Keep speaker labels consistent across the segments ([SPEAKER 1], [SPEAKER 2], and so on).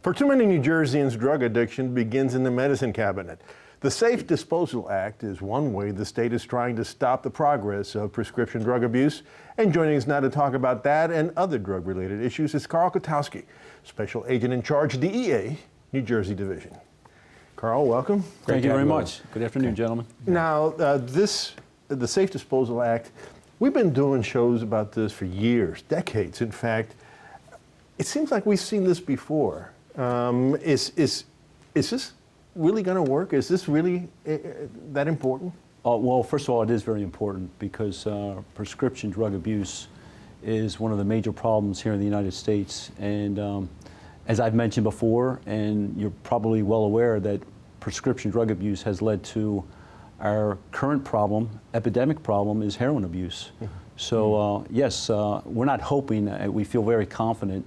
[SPEAKER 1] For too many New Jerseyans, drug addiction begins in the medicine cabinet. The Safe Disposal Act is one way the state is trying to stop the progress of prescription drug abuse. And joining us now to talk about that and other drug-related issues is Carl Kotowski, Special Agent in Charge, DEA, New Jersey Division. Carl, welcome.
[SPEAKER 2] Thank you very much. Good afternoon, gentlemen.
[SPEAKER 1] Now, the Safe Disposal Act, we've been doing shows about this for years, decades, in fact. It seems like we've seen this before. Is this really going to work? Is this really that important?
[SPEAKER 2] Well, first of all, it is very important because prescription drug abuse is one of the major problems here in the United States. And as I've mentioned before, and you're probably well aware that prescription drug abuse has led to our current problem, epidemic problem, is heroin abuse. Mm-hmm. So yes, we're not hoping, we feel very confident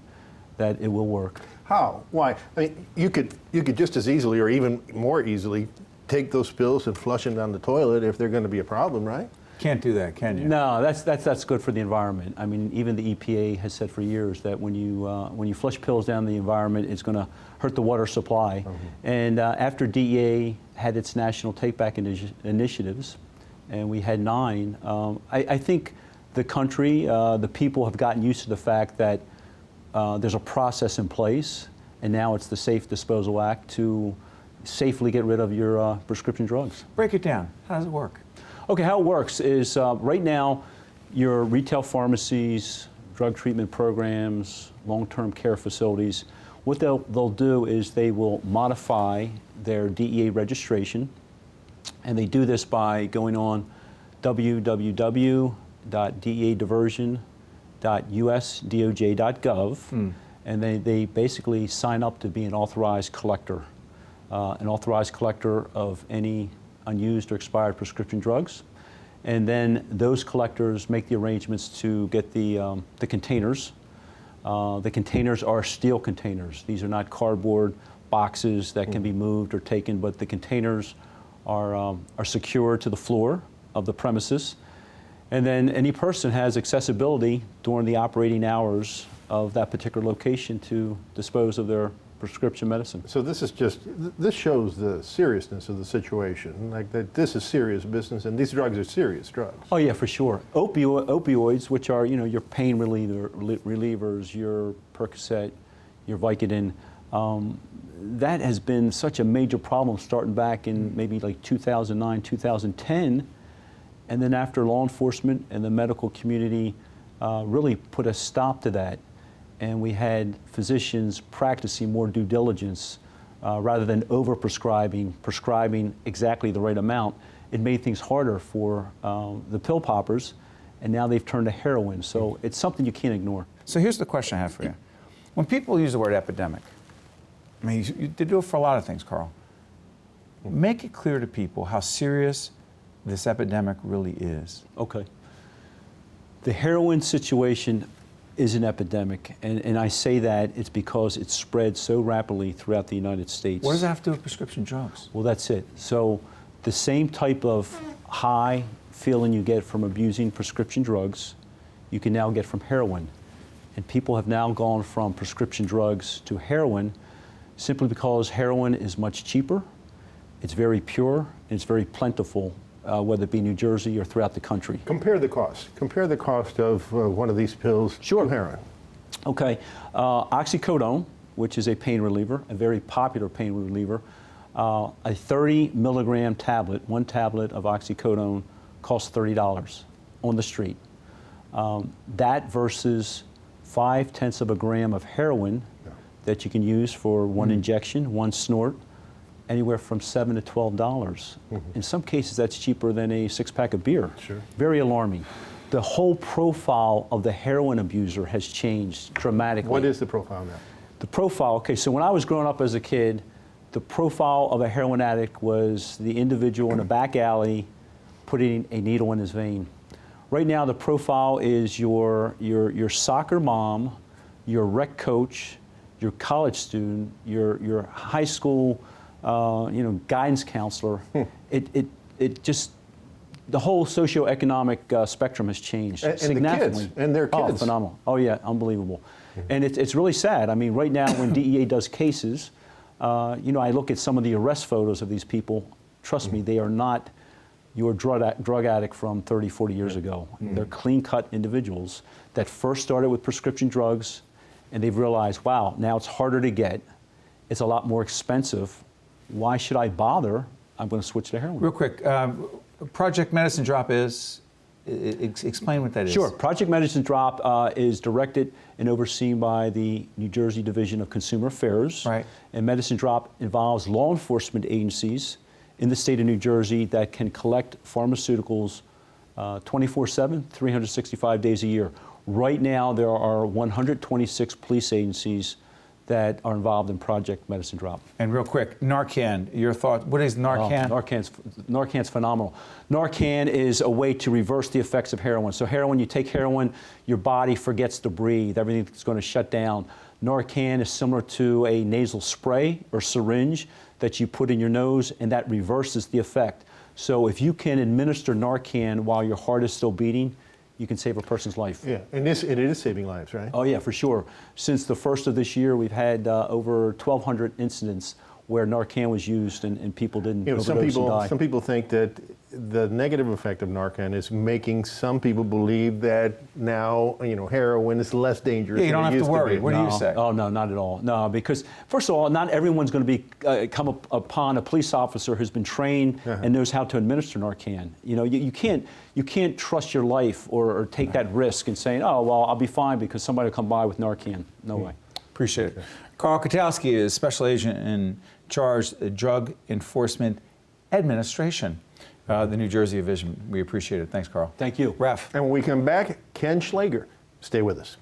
[SPEAKER 2] that it will work.
[SPEAKER 1] How? Why? I mean, you could just as easily, or even more easily, take those pills and flush them down the toilet if they're going to be a problem, right?
[SPEAKER 3] Can't do that, can you?
[SPEAKER 2] No, that's good for the environment. I mean, even the EPA has said for years that when you flush pills down the environment, it's going to hurt the water supply. Mm-hmm. And after DEA had its national take-back initiatives, and we had 9, I think the country, the people have gotten used to the fact that there's a process in place, and now it's the Safe Disposal Act to safely get rid of your prescription drugs.
[SPEAKER 3] Break it down. How does it work?
[SPEAKER 2] Okay, how it works is right now your retail pharmacies, drug treatment programs, long-term care facilities, what they'll do is they will modify their DEA registration, and they do this by going on www.deadiversion.usdoj.gov, and they basically sign up to be an authorized collector of any unused or expired prescription drugs. And then those collectors make the arrangements to get the containers. The containers are steel containers. These are not cardboard boxes that can be moved or taken, but the containers are secured to the floor of the premises. And then any person has accessibility during the operating hours of that particular location to dispose of their prescription medicine.
[SPEAKER 1] So this shows the seriousness of the situation, like that this is serious business, and these drugs are serious drugs.
[SPEAKER 2] Oh yeah, for sure. Opioids, which are your pain relievers, your Percocet, your Vicodin, that has been such a major problem starting back in maybe like 2009, 2010, and then after law enforcement and the medical community really put a stop to that. And we had physicians practicing more due diligence rather than prescribing exactly the right amount. It made things harder for the pill poppers, and now they've turned to heroin. So it's something you can't ignore.
[SPEAKER 3] So here's the question I have for you. When people use the word epidemic, I mean, they do it for a lot of things, Carl. Make it clear to people how serious this epidemic really is.
[SPEAKER 2] Okay. The heroin situation is an epidemic, and I say that it's because it's spread so rapidly throughout the United States.
[SPEAKER 3] What does that have to do with prescription drugs?
[SPEAKER 2] Well, that's it. So the same type of high feeling you get from abusing prescription drugs, you can now get from heroin. And people have now gone from prescription drugs to heroin simply because heroin is much cheaper, it's very pure, and it's very plentiful, whether it be New Jersey or throughout the country.
[SPEAKER 1] Compare the cost. Compare the cost of one of these pills to heroin.
[SPEAKER 2] Okay. Oxycodone, which is a pain reliever, a very popular pain reliever, a 30 milligram tablet, one tablet of oxycodone costs $30 on the street. That versus 0.5 of a gram of heroin that you can use for one injection, one snort, anywhere from $7 to $12. Mm-hmm. In some cases, that's cheaper than a 6-pack of beer.
[SPEAKER 1] Sure.
[SPEAKER 2] Very alarming. The whole profile of the heroin abuser has changed dramatically.
[SPEAKER 1] What is the profile now?
[SPEAKER 2] The profile, okay, so when I was growing up as a kid, the profile of a heroin addict was the individual in a back alley putting a needle in his vein. Right now, the profile is your soccer mom, your rec coach, your college student, your high school guidance counselor. It just the whole socioeconomic spectrum has changed
[SPEAKER 1] And the
[SPEAKER 2] significantly.
[SPEAKER 1] kids, and their
[SPEAKER 2] Oh,
[SPEAKER 1] kids.
[SPEAKER 2] phenomenal. Oh, yeah, unbelievable. And it's really sad. I mean, right now when DEA does cases, you know, I look at some of the arrest photos of these people. Trust me, they are not your drug addict from 30, 40 years ago. They're clean-cut individuals that first started with prescription drugs, and they've realized, wow, now it's harder to get. It's a lot more expensive. Why should I bother? I'm going to switch to heroin.
[SPEAKER 3] Real quick, Project Medicine Drop is, explain what that is.
[SPEAKER 2] Sure. Project Medicine Drop is directed and overseen by the New Jersey Division of Consumer Affairs.
[SPEAKER 3] Right.
[SPEAKER 2] And Medicine Drop involves law enforcement agencies in the state of New Jersey that can collect pharmaceuticals 24/7, 365 days a year. Right now, there are 126 police agencies that are involved in Project Medicine Drop.
[SPEAKER 3] And real quick, Narcan, your thought, what is Narcan?
[SPEAKER 2] Oh, Narcan's phenomenal. Narcan is a way to reverse the effects of heroin. So heroin, you take heroin, your body forgets to breathe, everything's going to shut down. Narcan is similar to a nasal spray or syringe that you put in your nose, and that reverses the effect. So if you can administer Narcan while your heart is still beating, you can save a person's life.
[SPEAKER 1] Yeah, and it is saving lives, right?
[SPEAKER 2] Oh yeah, for sure. Since the first of this year, we've had over 1,200 incidents where Narcan was used and people didn't
[SPEAKER 1] You know,
[SPEAKER 2] overdose and die.
[SPEAKER 1] some people think that the negative effect of Narcan is making some people believe that now, you know, heroin is less dangerous.
[SPEAKER 3] Yeah, you
[SPEAKER 1] than
[SPEAKER 3] don't
[SPEAKER 1] it
[SPEAKER 3] have to
[SPEAKER 1] used
[SPEAKER 3] worry.
[SPEAKER 1] be.
[SPEAKER 3] What do you say?
[SPEAKER 2] Oh, no, not at all. No, because first of all, not everyone's going to be come upon a police officer who's been trained and knows how to administer Narcan. You know, you can't trust your life or take that risk and saying, oh, well, I'll be fine because somebody will come by with Narcan. No way.
[SPEAKER 3] Appreciate it. Carl Kotowski is Special Agent in Charge, Drug Enforcement Administration, the New Jersey Division. We appreciate it. Thanks, Carl.
[SPEAKER 2] Thank you.
[SPEAKER 3] Ref.
[SPEAKER 1] And when we come back, Ken Schlager. Stay with us.